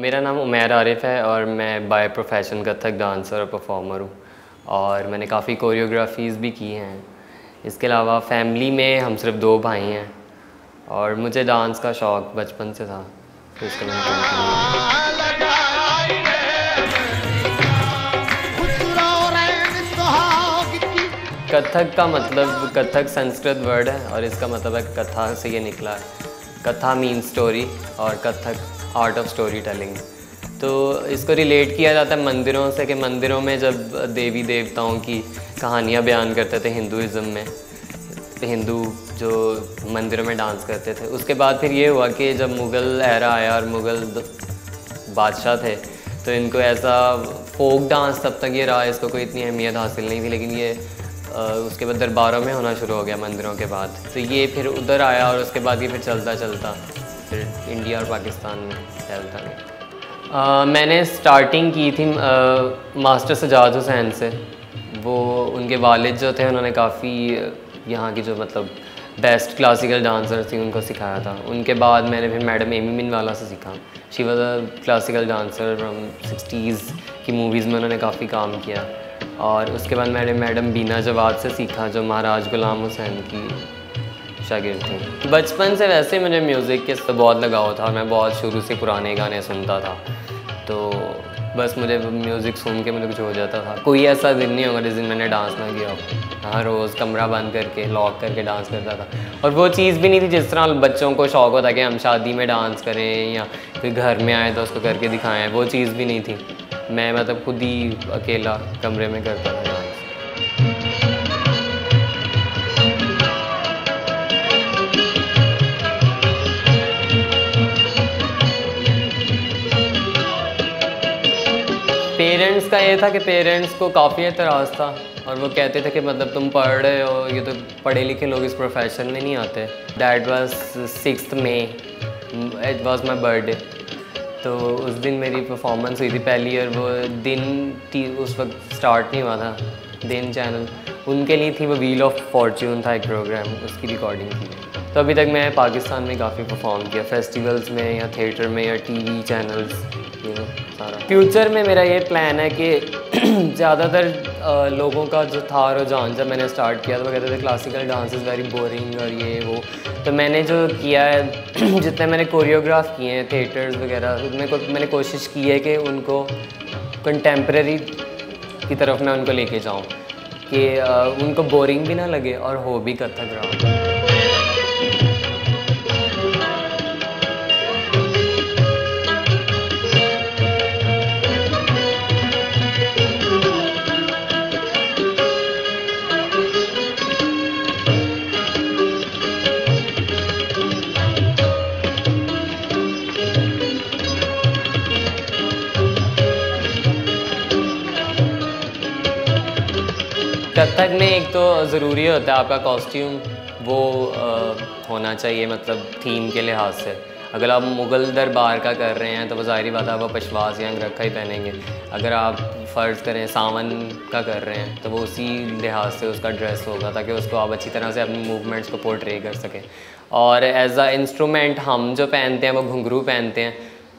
मेरा नाम उमैर आरिफ है और मैं बाय प्रोफेशन कथक डांसर और परफॉर्मर हूँ और मैंने काफ़ी कोरियोग्राफीज़ भी की हैं। इसके अलावा फैमिली में हम सिर्फ 2 भाई हैं और मुझे डांस का शौक़ बचपन से था, तो इसका मैंने कथक का मतलब कथक संस्कृत वर्ड है और इसका मतलब है कथा से ये निकला है। कथा मीन स्टोरी और Kathak art of story telling. तो इसको रिलेट किया जाता है मंदिरों से कि मंदिरों में जब देवी देवताओं की कहानियाँ बयान करते थे हिंदुज़म में, हिंदू जो मंदिरों में डांस करते थे। उसके बाद फिर ये हुआ कि जब मुग़ल एरा आया और मुग़ल बादशाह थे तो इनको ऐसा फोक डांस तब तक ये रहा, इसको कोई इतनी अहमियत हासिल नहीं थी, लेकिन ये उसके बाद दरबारों में होना शुरू हो गया मंदिरों के बाद। तो ये फिर उधर आया और उसके बाद ये फिर चलता चलता फिर इंडिया और पाकिस्तान में फैलता गया। मैंने स्टार्टिंग की थी मास्टर सजाद हुसैन से। वो उनके वालिद जो थे उन्होंने काफ़ी यहाँ की जो मतलब बेस्ट क्लासिकल डांसर थी उनको सिखाया था। उनके बाद मैंने फिर मैडम एमी मिनवाला से सीखा। She was a classical dancer from 60s की मूवीज़ में उन्होंने काफ़ी काम किया। और उसके बाद मैंने मैडम बीना जवाद से सीखा जो महाराज गुलाम हुसैन की शागिर्द थी। बचपन से वैसे मुझे म्यूज़िक के से बहुत लगाव था, मैं बहुत शुरू से पुराने गाने सुनता था, तो बस मुझे म्यूज़िक सुन के मुझे कुछ हो जाता था। कोई ऐसा दिन नहीं होगा जिस दिन मैंने डांस ना किया हो। हाँ, रोज़ कमरा बंद करके लॉक करके डांस करता था। और वो चीज़ भी नहीं थी जिस तरह बच्चों को शौक़ होता कि हम शादी में डांस करें या कोई घर में आए तो उसको करके दिखाएं, वो चीज़ भी नहीं थी। मैं मतलब खुद ही अकेला कमरे में करता था डांस। पेरेंट्स का ये था कि पेरेंट्स को काफ़ी एतराज़ था और वो कहते थे कि मतलब तुम पढ़ रहे हो, ये तो पढ़े लिखे लोग इस प्रोफेशन में नहीं आते। That was 6 May, it was my birthday. तो उस दिन मेरी परफॉर्मेंस हुई थी पहली, और वो दिन उस वक्त स्टार्ट नहीं हुआ था। दिन चैनल उनके लिए थी, वो व्हील ऑफ फॉर्च्यून था एक प्रोग्राम, उसकी रिकॉर्डिंग थी। तो अभी तक मैं पाकिस्तान में काफ़ी परफॉर्म किया, फेस्टिवल्स में या थिएटर में या टीवी चैनल्स, सारा। फ्यूचर में मेरा ये प्लान है कि ज़्यादातर लोगों का जो था रुझान जब मैंने स्टार्ट किया तो वो कहते थे classical dance is very boring और ये वो। तो मैंने जो किया है जितने मैंने कोरियोग्राफ किए हैं थिएटर्स वगैरह, उसमें मैंने कोशिश की है कि उनको कंटेम्प्रेरी की तरफ मैं उनको लेके जाऊँ कि उनको बोरिंग भी ना लगे और हो भी कथक रहा। कथक में एक तो ज़रूरी होता है आपका कॉस्ट्यूम, वो होना चाहिए मतलब थीम के लिहाज से। अगर आप मुग़ल दरबार का कर रहे हैं तो वो ज़ाहिरी बात है वो पशवास या अंगरखा ही पहनेंगे। अगर आप फ़र्ज़ करें सावन का कर रहे हैं तो वो उसी लिहाज से उसका ड्रेस होगा ताकि उसको आप अच्छी तरह से अपनी मूवमेंट्स को पोर्ट्रे कर सकें। और एज अ इंस्ट्रूमेंट हम जो पहनते हैं वो घुंघरू पहनते हैं।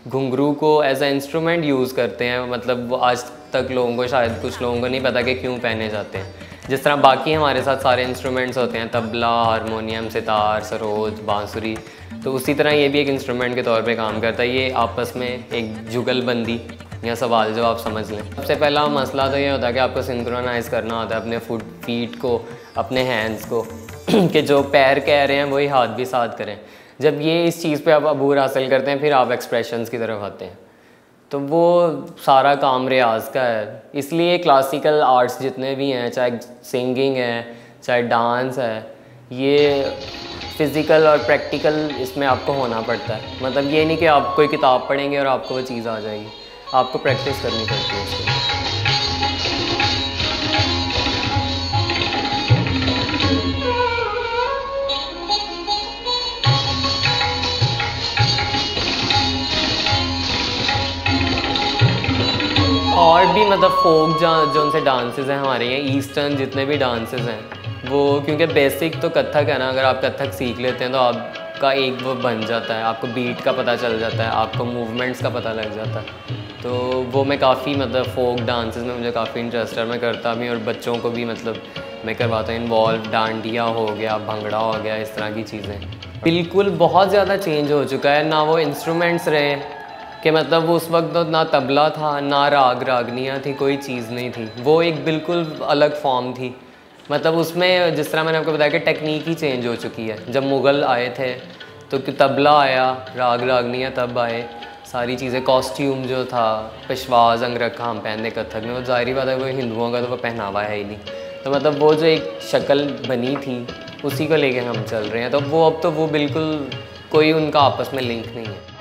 घुंघरू को एज अ इंस्ट्रूमेंट यूज़ करते हैं, मतलब वो आज तक लोगों को शायद कुछ लोगों को नहीं पता कि क्यों पहने जाते हैं। जिस तरह बाकी हमारे साथ सारे इंस्ट्रूमेंट्स होते हैं, तबला, हारमोनियम, सितार, सरोद, बांसुरी, तो उसी तरह ये भी एक इंस्ट्रूमेंट के तौर पे काम करता है। ये आपस में एक जुगलबंदी या सवाल जवाब समझ लें। सबसे पहला मसला तो ये होता है कि आपको सिंक्रोनाइज़ करना होता है अपने फीट को, अपने हैंड्स को कि जो पैर कह रहे हैं वही हाथ भी साथ करें। जब ये इस चीज़ पे आप अबूर हासिल करते हैं फिर आप एक्सप्रेशंस की तरफ आते हैं, तो वो सारा काम रियाज का है। इसलिए क्लासिकल आर्ट्स जितने भी हैं, चाहे सिंगिंग है चाहे डांस है, ये फ़िज़िकल और प्रैक्टिकल इसमें आपको होना पड़ता है। मतलब ये नहीं कि आप कोई किताब पढ़ेंगे और आपको वो चीज़ आ जाएगी, आपको प्रैक्टिस करनी पड़ती है उसकी। और भी मतलब फोक जो उनसे डांसेस हैं हमारे यहाँ, ईस्टर्न जितने भी डांसेस हैं वो, क्योंकि बेसिक तो कथक है ना, अगर आप कथक सीख लेते हैं तो आप का एक वो बन जाता है, आपको बीट का पता चल जाता है, आपको मूवमेंट्स का पता लग जाता है। तो वो मैं काफ़ी मतलब फोक डांसेस में मुझे काफ़ी इंटरेस्ट है, मैं करता भी और बच्चों को भी मतलब मैं करवाता हूँ इन्वॉल्व। डांडिया हो गया, भंगड़ा हो गया, इस तरह की चीज़ें। बिल्कुल बहुत ज़्यादा चेंज हो चुका है, ना वो इंस्ट्रूमेंट्स रहे कि मतलब वो उस वक्त तो ना तबला था, ना राग रागनियाँ थी, कोई चीज़ नहीं थी। वो एक बिल्कुल अलग फॉर्म थी। मतलब उसमें जिस तरह मैंने आपको बताया कि टेक्निक ही चेंज हो चुकी है। जब मुग़ल आए थे तो तबला आया, राग रागनियाँ तब आए, सारी चीज़ें, कॉस्ट्यूम जो था, पेशवाज अंगरखा हम पहनने कथक में, वो ज़ाहिर बात है वो हिंदुओं का तो वो पहनावा है ही नहीं। तो मतलब वो जो एक शक्ल बनी थी उसी को लेके हम चल रहे हैं। तो वो अब तो वो बिल्कुल कोई उनका आपस में लिंक नहीं है।